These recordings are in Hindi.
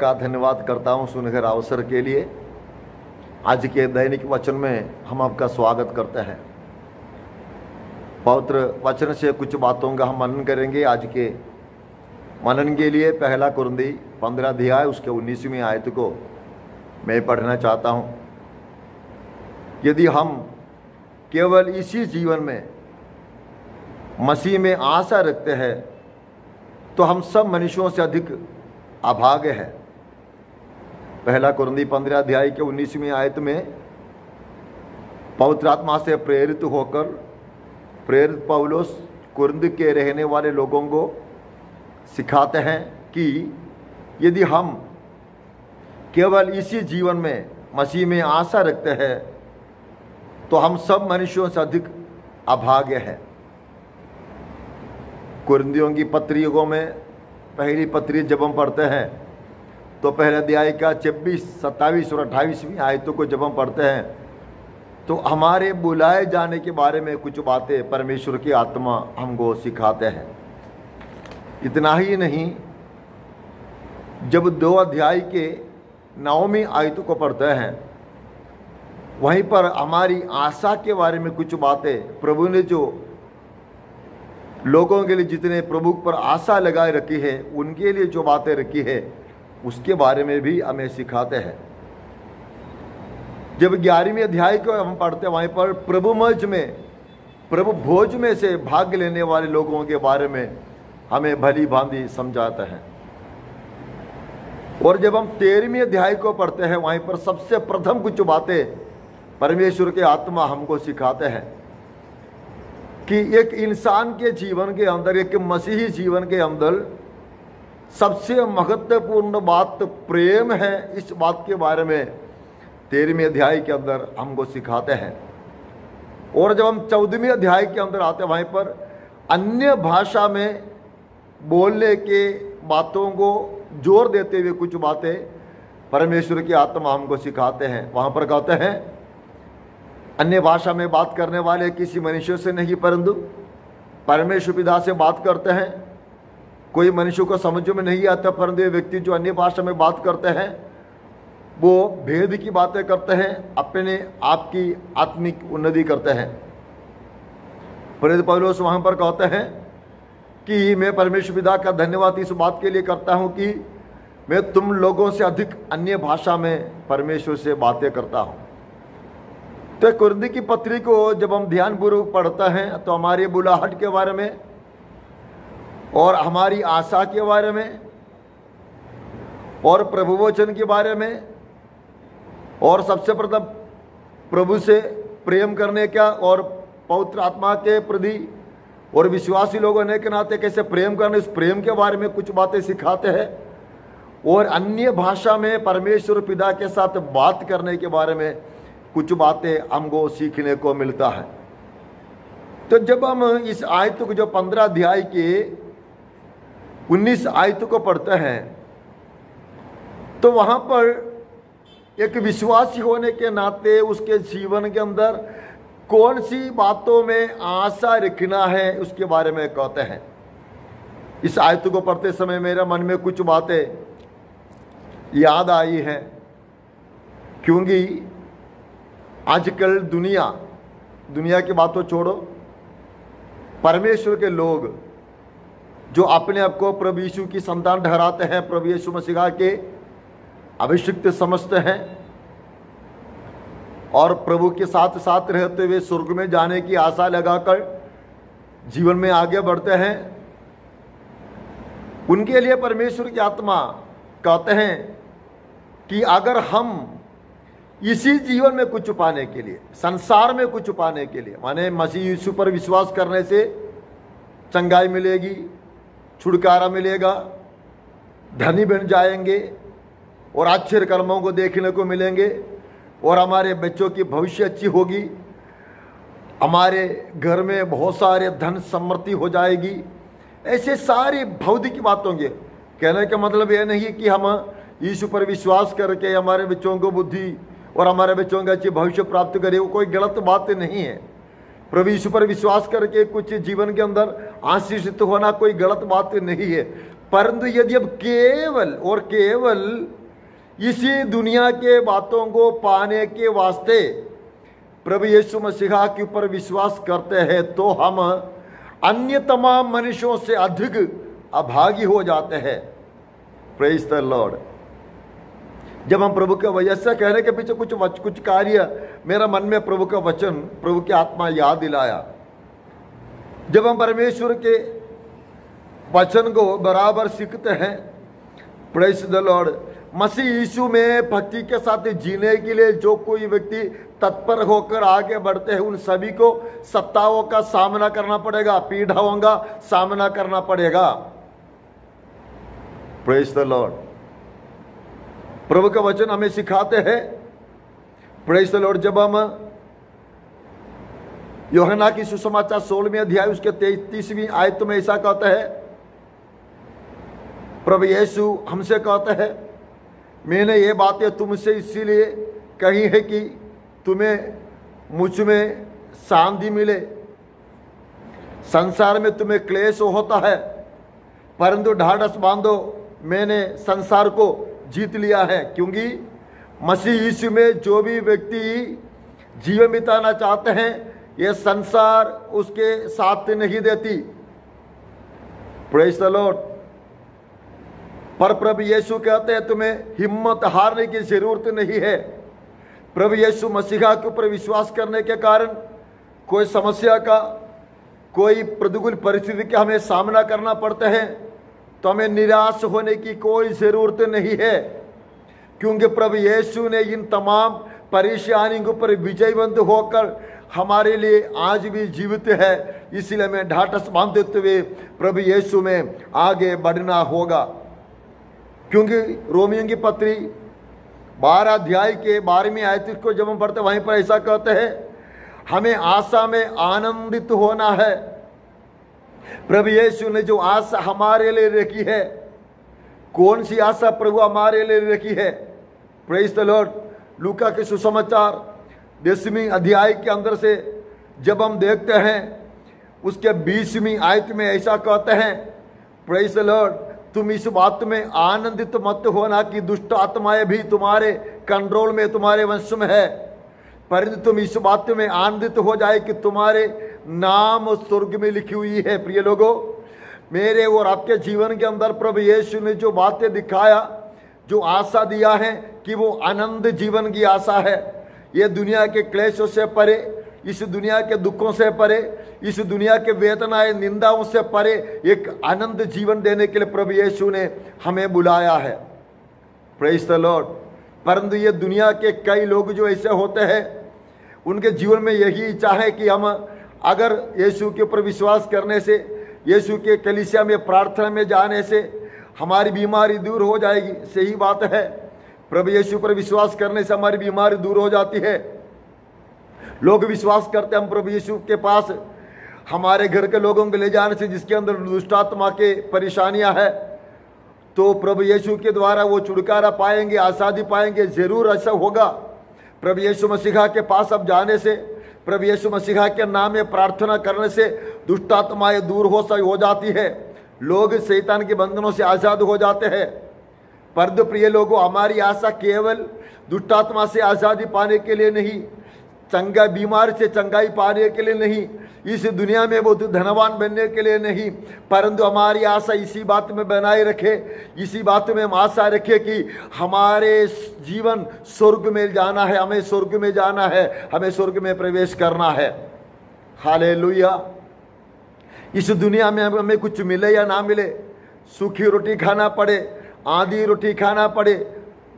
का धन्यवाद करता हूँ सुनहरे अवसर के लिए। आज के दैनिक वचन में हम आपका स्वागत करते हैं। पवित्र वचन से कुछ बातों का हम मनन करेंगे। आज के मनन के लिए पहला कुरिन्थी 15 अध्याय उसके 19वीं आयत को मैं पढ़ना चाहता हूँ। यदि हम केवल इसी जीवन में मसीह में आशा रखते हैं तो हम सब मनुष्यों से अधिक अभागे हैं। पहला कुरिन्थी 15 अध्याय के 19वीं आयत में पवित्र आत्मा से प्रेरित होकर प्रेरित पौलुस कुरिन्थ के रहने वाले लोगों को सिखाते हैं कि यदि हम केवल इसी जीवन में मसीह में आशा रखते हैं तो हम सब मनुष्यों से अधिक अभागे हैं। कुरिन्थियों की पत्रियों में पहली पत्री जब हम पढ़ते हैं तो पहले अध्याय का 26, 27 और 28वीं आयतों को जब हम पढ़ते हैं तो हमारे बुलाए जाने के बारे में कुछ बातें परमेश्वर की आत्मा हमको सिखाते हैं। इतना ही नहीं, जब 2 अध्याय के 9वीं आयतों को पढ़ते हैं वहीं पर हमारी आशा के बारे में कुछ बातें, प्रभु ने जो लोगों के लिए जितने प्रभु पर आशा लगाए रखी है उनके लिए जो बातें रखी है उसके बारे में भी हमें सिखाते हैं। जब 11वीं अध्याय को हम पढ़ते हैं वहीं पर प्रभु भोज में से भाग लेने वाले लोगों के बारे में हमें भली भांति समझाता है। और जब हम 13वीं अध्याय को पढ़ते हैं वहीं पर सबसे प्रथम कुछ बातें परमेश्वर के आत्मा हमको सिखाते हैं कि एक इंसान के जीवन के अंदर, एक मसीही जीवन के अंदर सबसे महत्वपूर्ण बात प्रेम है। इस बात के बारे में 13वीं अध्याय के अंदर हमको सिखाते हैं। और जब हम 14वीं अध्याय के अंदर आते हैं वहीं पर अन्य भाषा में बोलने के बातों को जोर देते हुए कुछ बातें परमेश्वर की आत्मा हमको सिखाते हैं। वहाँ पर कहते हैं अन्य भाषा में बात करने वाले किसी मनुष्य से नहीं परंतु परमेश्वर पिता से बात करते हैं। कोई मनुष्य को समझ में नहीं आता, परंतु ये व्यक्ति जो अन्य भाषा में बात करते हैं वो भेद की बातें करते हैं, अपने आप की आत्मिक उन्नति करते हैं। प्रेरित पौलुस वहाँ पर कहते हैं कि मैं परमेश्वर पिता का धन्यवाद इस बात के लिए करता हूँ कि मैं तुम लोगों से अधिक अन्य भाषा में परमेश्वर से बातें करता हूँ। तो कुरिन्थ की पत्री को जब हम ध्यानपूर्वक पढ़ते हैं तो हमारी बुलाहट के बारे में और हमारी आशा के बारे में और प्रभु वचन के बारे में और सबसे प्रथम प्रभु से प्रेम करने का और पवित्र आत्मा के प्रति और विश्वासी लोग होने के नाते कैसे प्रेम करने, उस प्रेम के बारे में कुछ बातें सिखाते हैं। और अन्य भाषा में परमेश्वर पिता के साथ बात करने के बारे में कुछ बातें हमको सीखने को मिलता है। तो जब हम इस आयत को, जो 15 अध्याय के 19 आयत को पढ़ते हैं तो वहाँ पर एक विश्वासी होने के नाते उसके जीवन के अंदर कौन सी बातों में आशा रखना है उसके बारे में कहते हैं। इस आयत को पढ़ते समय मेरे मन में कुछ बातें याद आई हैं, क्योंकि आजकल दुनिया की बातों छोड़ो, परमेश्वर के लोग जो अपने आप को प्रभु यीशु की संतान ठहराते हैं, प्रभु यीशु मसीह के अभिषिक्त समझते हैं और प्रभु के साथ साथ रहते हुए स्वर्ग में जाने की आशा लगाकर जीवन में आगे बढ़ते हैं, उनके लिए परमेश्वर की आत्मा कहते हैं कि अगर हम इसी जीवन में कुछ पाने के लिए, संसार में कुछ पाने के लिए, माने मसीह यीशु पर विश्वास करने से चंगाई मिलेगी, छुटकारा मिलेगा, धनी बन जाएंगे और अच्छे कर्मों को देखने को मिलेंगे और हमारे बच्चों की भविष्य अच्छी होगी, हमारे घर में बहुत सारे धन समृद्धि हो जाएगी, ऐसे सारी भौतिक बातों के कहने का मतलब यह नहीं कि हम यीशु पर विश्वास करके हमारे बच्चों को बुद्धि और हमारे बच्चों का अच्छी भविष्य प्राप्त करे, वो कोई गलत बात नहीं है। प्रभु यीशु पर विश्वास करके कुछ जीवन के अंदर आशीषित होना कोई गलत बात नहीं है, परंतु यदि अब केवल और केवल इसी दुनिया के बातों को पाने के वास्ते प्रभु यीशु मसीहा के ऊपर विश्वास करते हैं तो हम अन्य तमाम मनुष्यों से अधिक अभागी हो जाते हैं। Praise the Lord. जब हम प्रभु के वजह से कहने के पीछे कुछ कार्य मेरा मन में प्रभु का वचन, प्रभु की आत्मा याद दिलाया। जब हम परमेश्वर के वचन को बराबर सीखते हैं, प्रेज द लॉर्ड, मसीह यीशु में भक्ति के साथ जीने के लिए जो कोई व्यक्ति तत्पर होकर आगे बढ़ते हैं, उन सभी को सत्ताओं का सामना करना पड़ेगा, पीड़ाओं का सामना करना पड़ेगा। Praise the lord. प्रभु का वचन हमें सिखाते हैं, प्रेज द लॉर्ड, जब हम यूहन्ना की सुसमाचार 16वें अध्याय उसके 33वीं आयत में ऐसा कहते हैं, प्रभु यीशु हमसे कहते हैं, मैंने ये बातें तुमसे इसीलिए कही है कि तुम्हें मुझ में शांति मिले। संसार में तुम्हें क्लेश होता है, परंतु ढाढ़स बांधो, मैंने संसार को जीत लिया है। क्योंकि मसीह यीशु में जो भी व्यक्ति जीवन बिताना चाहते हैं, ये संसार उसके साथ नहीं देती। Praise the Lord. पर प्रभु यीशु कहते हैं तुम्हें हिम्मत हारने की जरूरत नहीं है। प्रभु यीशु मसीहा के ऊपर विश्वास करने के कारण कोई समस्या का, कोई प्रतिकूल परिस्थिति का हमें सामना करना पड़ता है तो हमें निराश होने की कोई ज़रूरत नहीं है, क्योंकि प्रभु यीशु ने इन तमाम परेशानियों के ऊपर विजयवंत होकर हमारे लिए आज भी जीवित है। इसलिए हमें ढाढ़स बांधते हुए प्रभु यीशु में आगे बढ़ना होगा। क्योंकि रोमियों की पत्री 12 अध्याय के 12वीं आयत को जब हम पढ़ते वहीं पर ऐसा कहते हैं, हमें आशा में आनंदित होना है। प्रभु यीशु ने जो आशा हमारे लिए रखी है, कौन सी आशा प्रभु हमारे लिए रखी है? Praise the Lord. लूका के सुसमाचार 10वीं अध्याय के अंदर से जब हम देखते हैं, उसके 20वीं आयत में ऐसा कहते हैं, प्रेज द लॉर्ड, तुम इस बात में आनंदित मत होना कि दुष्ट आत्माएं भी तुम्हारे कंट्रोल में, तुम्हारे वंश में है, परंतु तुम इस बात में आनंदित हो जाए कि तुम्हारे नाम स्वर्ग में लिखी हुई है। प्रिय लोगों, मेरे और आपके जीवन के अंदर प्रभु यीशु ने जो बातें दिखाया, जो आशा दिया है कि वो आनंद जीवन की आशा है। ये दुनिया के क्लेशों से परे, इस दुनिया के दुखों से परे, इस दुनिया के वेदनाएं निंदाओं से परे एक आनंद जीवन देने के लिए प्रभु यीशु ने हमें बुलाया है। Praise the Lord. परंतु ये दुनिया के कई लोग जो ऐसे होते हैं, उनके जीवन में यही इच्छा है कि हम अगर यीशु के ऊपर विश्वास करने से, यीशु के कलीसिया में प्रार्थना में जाने से हमारी बीमारी दूर हो जाएगी। सही बात है, प्रभु यीशु पर विश्वास करने से हमारी बीमारी दूर हो जाती है। लोग विश्वास करते हैं हम प्रभु यीशु के पास हमारे घर के लोगों को ले जाने से जिसके अंदर दुष्ट आत्मा के परेशानियां हैं, तो प्रभु यीशु के द्वारा वो छुटकारा पाएंगे, आज़ादी पाएंगे। जरूर ऐसा होगा। प्रभु यीशु मसीहा के पास अब जाने से, प्रभु यीशु मसीहा के नाम में प्रार्थना करने से दुष्ट आत्माएं दूर हो जाती है, लोग शैतान के बंधनों से आज़ाद हो जाते हैं। परंतु प्रिय लोगों, हमारी आशा केवल दुष्ट आत्मा से आज़ादी पाने के लिए नहीं, चंगा बीमार से चंगाई पाने के लिए नहीं, इस दुनिया में बहुत धनवान बनने के लिए नहीं, परंतु हमारी आशा इसी बात में बनाए रखे, इसी बात में हम आशा रखे कि हमारे जीवन स्वर्ग में जाना है, हमें स्वर्ग में जाना है, हमें स्वर्ग में प्रवेश करना है। हालेलुया। इस दुनिया में हमें कुछ मिले या ना मिले, सूखी रोटी खाना पड़े, आधी रोटी खाना पड़े,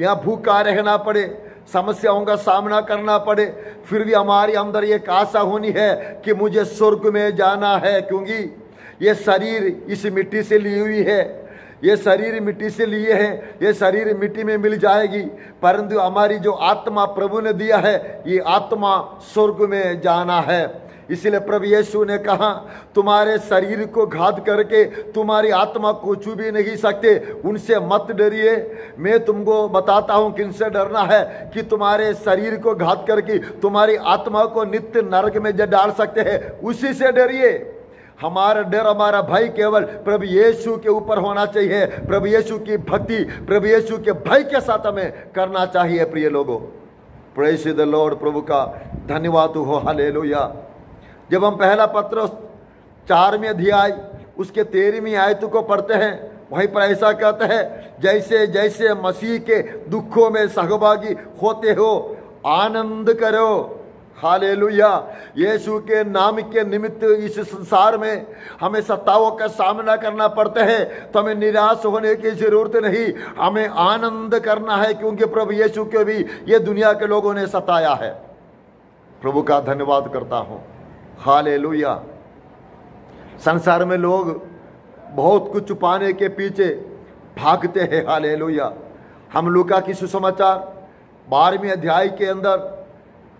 या भूखा रहना पड़े, समस्याओं का सामना करना पड़े, फिर भी हमारे अंदर एक आशा होनी है कि मुझे स्वर्ग में जाना है। क्योंकि ये शरीर इस मिट्टी से ली हुई है, ये शरीर मिट्टी से लिए हैं, ये शरीर मिट्टी में मिल जाएगी, परंतु हमारी जो आत्मा प्रभु ने दिया है, ये आत्मा स्वर्ग में जाना है। इसलिए प्रभु यीशु ने कहा, तुम्हारे शरीर को घात करके तुम्हारी आत्मा को छू भी नहीं सकते, उनसे मत डरिए। मैं तुमको बताता हूँ किनसे डरना है, कि तुम्हारे शरीर को घात करके तुम्हारी आत्मा को नित्य नरक में डाल सकते हैं, उसी से डरिए। हमारा डर, हमारा भय केवल प्रभु यीशु के ऊपर होना चाहिए। प्रभु यीशु की भक्ति, प्रभु यीशु के भय के साथ हमें करना चाहिए। प्रिय लोगों, प्रेज़ द लॉर्ड, प्रभु का धन्यवाद हो, हालेलुया। जब हम पहला पत्रस 4वें अध्याय उसके 13वीं आयत को पढ़ते हैं, वहीं पर ऐसा कहते हैं, जैसे जैसे मसीह के दुखों में सहभागी होते हो आनंद करो। हालेलुया। यीशु के नाम के निमित्त इस संसार में हमें सत्ताओं का सामना करना पड़ता है, तो हमें निराश होने की जरूरत नहीं, हमें आनंद करना है, क्योंकि प्रभु यीशु के भी ये दुनिया के लोगों ने सताया है। प्रभु का धन्यवाद करता हूँ, हालेलुया। संसार में लोग बहुत कुछ पाने के पीछे भागते हैं, हालेलुया। हम लूका की सुसमाचार 12वें अध्याय के अंदर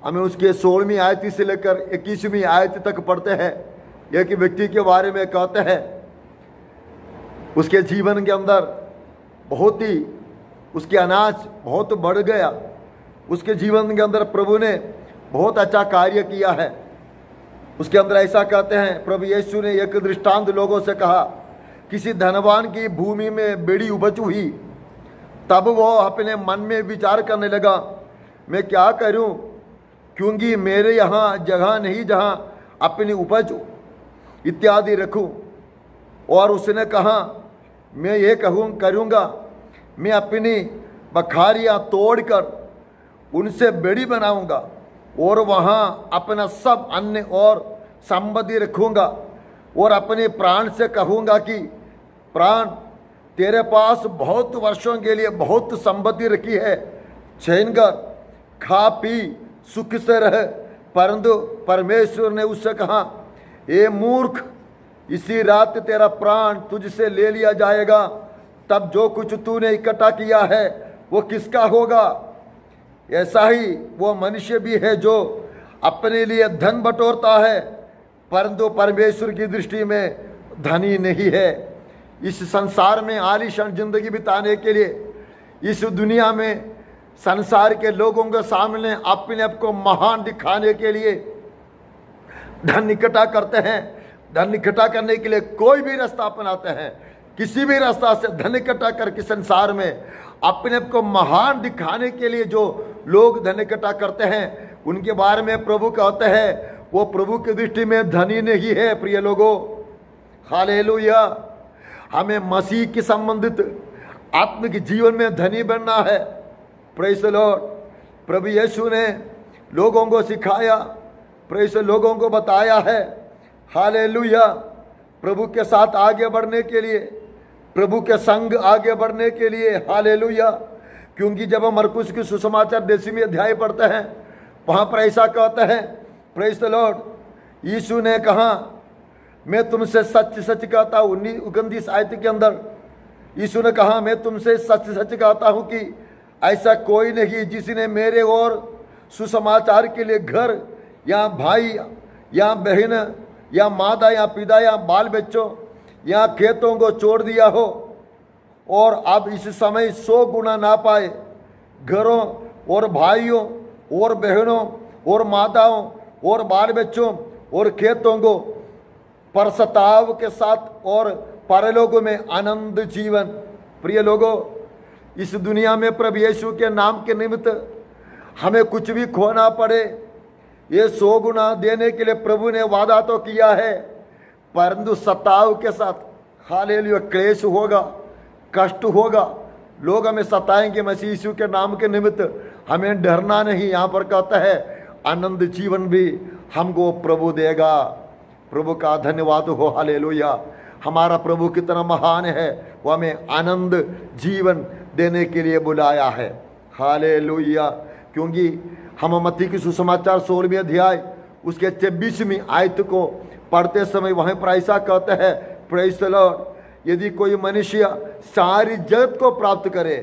हमें उसके 16वीं आयत से लेकर 21वीं आयत तक पढ़ते हैं। एक व्यक्ति के बारे में कहते हैं, उसके जीवन के अंदर बहुत ही उसके अनाज बहुत बढ़ गया। उसके जीवन के अंदर प्रभु ने बहुत अच्छा कार्य किया है। उसके अंदर ऐसा कहते हैं, प्रभु यीशु ने एक दृष्टांत लोगों से कहा, किसी धनवान की भूमि में बेड़ी उपज हुई। तब वो अपने मन में विचार करने लगा, मैं क्या करूं, क्योंकि मेरे यहाँ जगह नहीं जहाँ अपनी उपज इत्यादि रखूं। और उसने कहा, मैं ये करूँगा, मैं अपनी बखारियाँ तोड़कर उनसे बेड़ी बनाऊंगा और वहाँ अपना सब अन्य और संपत्ति रखूँगा और अपने प्राण से कहूँगा कि प्राण, तेरे पास बहुत वर्षों के लिए बहुत संपत्ति रखी है, चैन कर, खा पी सुख से रह। परंतु परमेश्वर ने उससे कहा, ए मूर्ख, इसी रात तेरा प्राण तुझसे ले लिया जाएगा। तब जो कुछ तूने इकट्ठा किया है वो किसका होगा? ऐसा ही वो मनुष्य भी है जो अपने लिए धन बटोरता है, परंतु परमेश्वर की दृष्टि में धनी नहीं है। इस संसार में आलीशान जिंदगी बिताने के लिए, इस दुनिया में संसार के लोगों के सामने अपने आप को महान दिखाने के लिए धन इकट्ठा करते हैं। धन इकट्ठा करने के लिए कोई भी रास्ता अपनाते हैं, किसी भी रास्ता से धन इकट्ठा करके संसार में अपने आप को महान दिखाने के लिए जो लोग धन इकट्ठा करते हैं, उनके बारे में प्रभु कहते हैं वो प्रभु की दृष्टि में धनी नहीं है। प्रिय लोगों, हालेलुया। हमें मसीह के संबंधित आत्मिक जीवन में धनी बनना है। Praise the lord. प्रभु यीशु ने लोगों को सिखाया, प्रेज़ लोगों को बताया है, हालेलुया। प्रभु के साथ आगे बढ़ने के लिए, प्रभु के संग आगे बढ़ने के लिए, हालेलुया। क्योंकि जब हम मरकुस की सुसमाचार 10वें अध्याय पढ़ते हैं, वहाँ पर ऐसा कहते हैं, प्रेज़ द लॉर्ड, यीशु ने कहा, मैं तुमसे सच सच कहता हूँ, 29 आयत के अंदर यीशु ने कहा, मैं तुमसे सच सच कहता हूँ कि ऐसा कोई नहीं जिसने मेरे और सुसमाचार के लिए घर या भाई या बहन या माता या पिता या बाल बच्चों या खेतों को छोड़ दिया हो और अब इस समय 100 गुना ना पाए, घरों और भाइयों और बहनों और माताओं और बाल बच्चों और खेतों को परसताव के साथ और परलोक में आनंद जीवन। प्रिय लोगों, इस दुनिया में प्रभु यीशु के नाम के निमित्त हमें कुछ भी खोना पड़े, ये 100 गुना देने के लिए प्रभु ने वादा तो किया है, परंतु सताव के साथ, हालेलुया, क्लेश होगा, कष्ट होगा, लोग हमें सताएंगे। मसीह यीशु के नाम के निमित्त हमें डरना नहीं। यहाँ पर कहता है आनंद जीवन भी हमको प्रभु देगा। प्रभु का धन्यवाद हो, हालेलुया। हमारा प्रभु कितना महान है, वो हमें आनंद जीवन देने के लिए बुलाया है, हालेलुया। क्योंकि हम मत्ती की सुसमाचार 16वें अध्याय उसके 26वीं आयत को पढ़ते समय वहीं पर ऐसा कहते हैं, प्रेज़ द लॉर्ड, यदि कोई मनुष्य सारी जगत को प्राप्त करे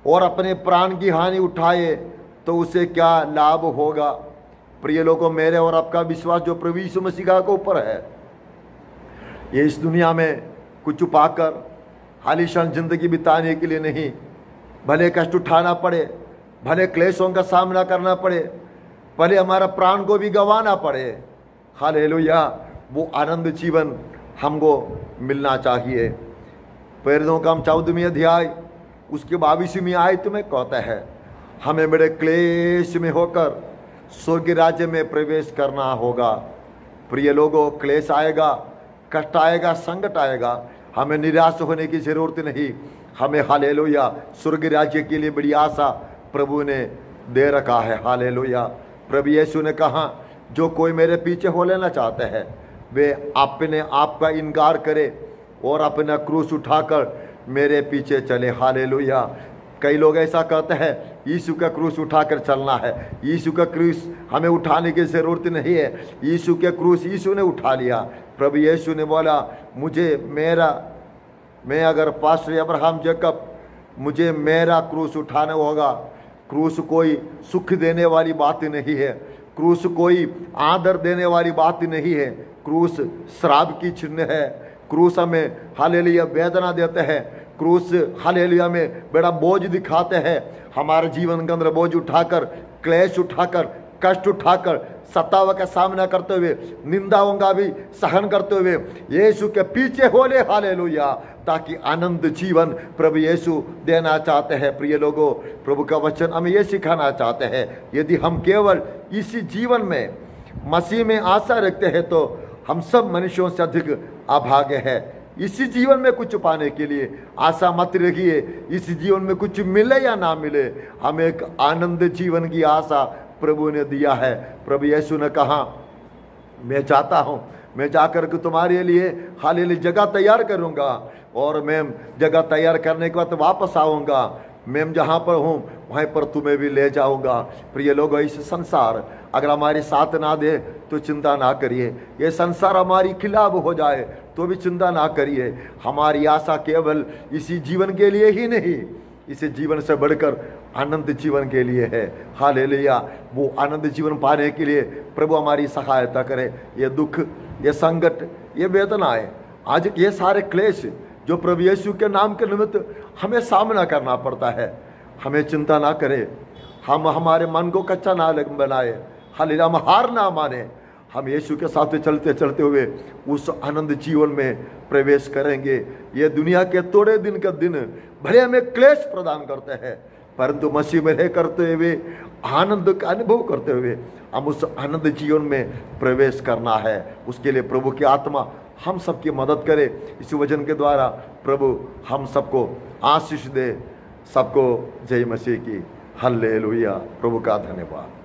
और अपने प्राण की हानि उठाए तो उसे क्या लाभ होगा? प्रिय लोगों, मेरे और आपका विश्वास जो प्रभु यीशु मसीह के ऊपर है, ये इस दुनिया में कुछ पाकर आलीशान जिंदगी बिताने के लिए नहीं, भले कष्ट उठाना पड़े, भले क्लेशों का सामना करना पड़े, भले हमारा प्राण को भी गंवाना पड़े, हालेलुया, वो आनंद जीवन हमको मिलना चाहिए। प्रेरितों का 14वें अध्याय उसके 22वीं आयत में कहता है, हमें बड़े क्लेश में होकर स्वर्ग राज्य में प्रवेश करना होगा। प्रिय लोगों, क्लेश आएगा, कष्ट आएगा, संकट आएगा, हमें निराश होने की जरूरत नहीं। हमें हालेलुया स्वर्ग राज्य के लिए बड़ी आशा प्रभु ने दे रखा है। हालेलुया। प्रभु यीशु ने कहा, जो कोई मेरे पीछे हो लेना चाहते हैं वे अपने आप का इनकार करे और अपना क्रूस उठाकर मेरे पीछे चले। हालेलुया। कई लोग ऐसा कहते हैं, यीशु का क्रूस उठाकर चलना है। यीशु का क्रूस हमें उठाने की ज़रूरत नहीं है। यीशु के क्रूस यीशु ने उठा लिया। प्रभु यीशु ने बोला, मैं अगर पास्टर अब्राहम जैकब, मुझे मेरा क्रूस उठाना होगा। क्रूस कोई सुख देने वाली बात नहीं है, क्रूस कोई आदर देने वाली बात नहीं है, क्रूस श्राप की चिन्ह है। क्रूस हमें हालेलुया वेदना देते हैं, क्रूस हालेलुया में बड़ा बोझ दिखाते हैं। हमारे जीवन के अंदर बोझ उठाकर, क्लेश उठाकर, कष्ट उठाकर, सताव का सामना करते हुए, निंदाओं का भी सहन करते हुए यीशु के पीछे हो ले। हालेलुया। ताकि आनंद जीवन प्रभु यीशु देना चाहते हैं। प्रिय लोगों, प्रभु का वचन हमें ये सिखाना चाहते हैं, यदि हम केवल इसी जीवन में मसीह में आशा रखते हैं तो हम सब मनुष्यों से अधिक अभागे हैं। इसी जीवन में कुछ पाने के लिए आशा मत रखिए, इस जीवन में कुछ मिले या ना मिले, हमें एक आनंद जीवन की आशा प्रभु ने दिया है। प्रभु यीशु ने कहा, मैं चाहता हूँ मैं जाकर के तुम्हारे लिए हालेलुया जगह तैयार करूँगा और मैं जगह तैयार करने के बाद वापस आऊँगा। मैं जहाँ पर हूँ वहीं पर तुम्हें भी ले जाऊँगा। प्रिय लोगों, इस संसार अगर हमारी साथ ना दे तो चिंता ना करिए। ये संसार हमारी खिलाफ हो जाए तो भी चिंता ना करिए। हमारी आशा केवल इसी जीवन के लिए ही नहीं, इसे जीवन से बढ़कर आनंद जीवन के लिए है। हालेलुया। वो आनंद जीवन पाने के लिए प्रभु हमारी सहायता करे। ये दुख, ये संकट, ये वेदनाएं, आज ये सारे क्लेश जो प्रभु यीशु के नाम के निमित्त हमें सामना करना पड़ता है, हमें चिंता ना करें। हम हमारे मन को कच्चा ना बनाए। हालेलुया। हम हार ना माने। हम यीशु के साथ चलते चलते हुए उस आनंद जीवन में प्रवेश करेंगे। ये दुनिया के थोड़े दिन का दिन भले हमें क्लेश प्रदान करते हैं, परंतु मसीह में रह करते हुए आनंद का अनुभव करते हुए हम उस आनंद जीवन में प्रवेश करना है। उसके लिए प्रभु की आत्मा हम सबकी मदद करे। इस वचन के द्वारा प्रभु हम सबको आशीष दे। सबको जय मसीह की। हल्लेलुया। प्रभु का धन्यवाद।